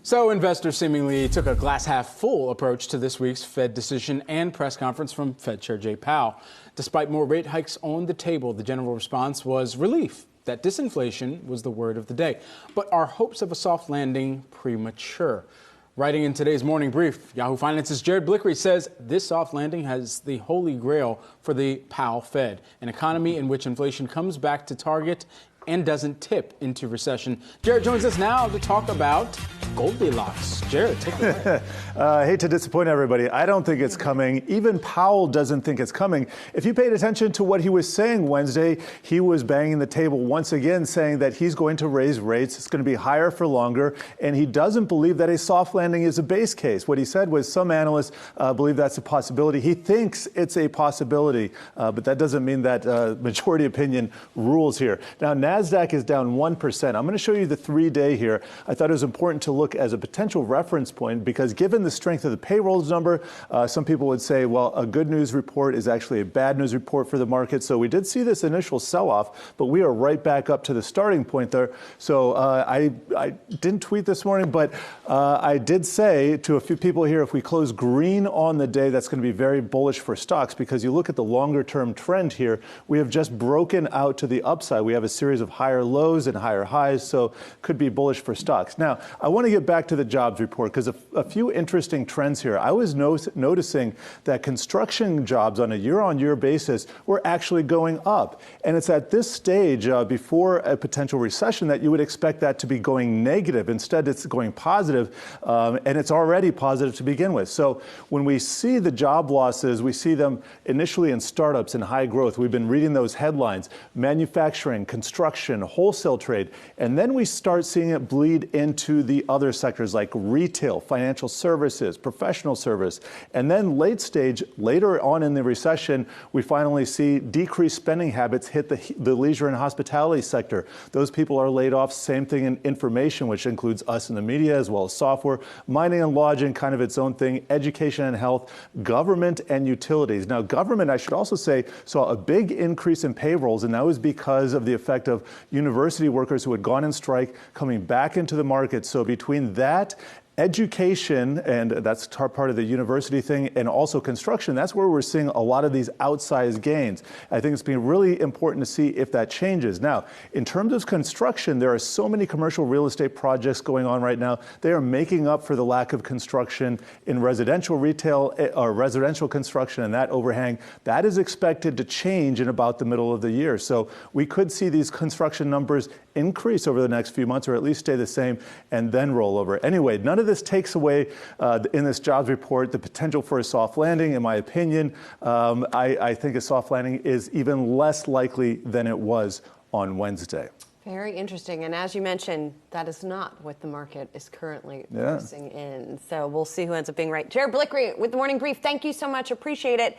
So investors seemingly took a glass half full approach to this week's Fed decision and press conference from Fed Chair Jay Powell. Despite more rate hikes on the table, the general response was relief that disinflation was the word of the day. But are hopes of a soft landing premature? Writing in today's morning brief, Yahoo Finance's Blikre says this soft landing has the holy grail for the Powell Fed, an economy in which inflation comes back to target and doesn't tip into recession. Jared joins us now to talk about Goldilocks. Jared, take it away. I hate to disappoint everybody. I don't think it's coming. Even Powell doesn't think it's coming. If you paid attention to what he was saying Wednesday, he was banging the table once again, saying that he's going to raise rates. It's going to be higher for longer. And he doesn't believe that a soft landing is a base case. What he said was some analysts believe that's a possibility. He thinks it's a possibility, but that doesn't mean that majority opinion rules here. Now, NASDAQ is down 1%. I'm going to show you the 3-day here. I thought it was important to look as a potential reference point because given the strength of the payrolls number, some people would say, well, a good news report is actually a bad news report for the market. So we did see this initial sell-off, but we are right back up to the starting point there. So I didn't tweet this morning, but I did say to a few people here, if we close green on the day, that's going to be very bullish for stocks because you look at the longer term trend here, we have just broken out to the upside. We have a series of higher lows and higher highs, so could be bullish for stocks. Now, I want to get back to the jobs report because a few interesting trends here. I was noticing that construction jobs on a year-on-year basis were actually going up. And it's at this stage before a potential recession that you would expect that to be going negative. Instead, it's going positive, and it's already positive to begin with. So when we see the job losses, we see them initially in startups and high growth. We've been reading those headlines, manufacturing, construction, wholesale trade, and then we start seeing it bleed into the other sectors like retail, financial services, professional service. And then later on in the recession, we finally see decreased spending habits hit the leisure and hospitality sector. Those people are laid off. Same thing in information, which includes us in the media as well as software, mining and lodging, kind of its own thing, education and health, government and utilities. Now, government, I should also say, saw a big increase in payrolls, and that was because of the effect of university workers who had gone on strike coming back into the market. So between that, education, and that's part of the university thing, and also construction, that's where we're seeing a lot of these outsized gains. I think it's been really important to see if that changes. Now, in terms of construction, there are so many commercial real estate projects going on right now. They are making up for the lack of construction in residential retail or residential construction, and that overhang, that is expected to change in about the middle of the year. So we could see these construction numbers increase over the next few months, or at least stay the same, and then roll over. Anyway, none of this takes away in this jobs report the potential for a soft landing. In my opinion, I think a soft landing is even less likely than it was on Wednesday. Very interesting. And as you mentioned, that is not what the market is currently pricing in. So we'll see who ends up being right. Jared Blikre with the Morning Brief. Thank you so much. Appreciate it.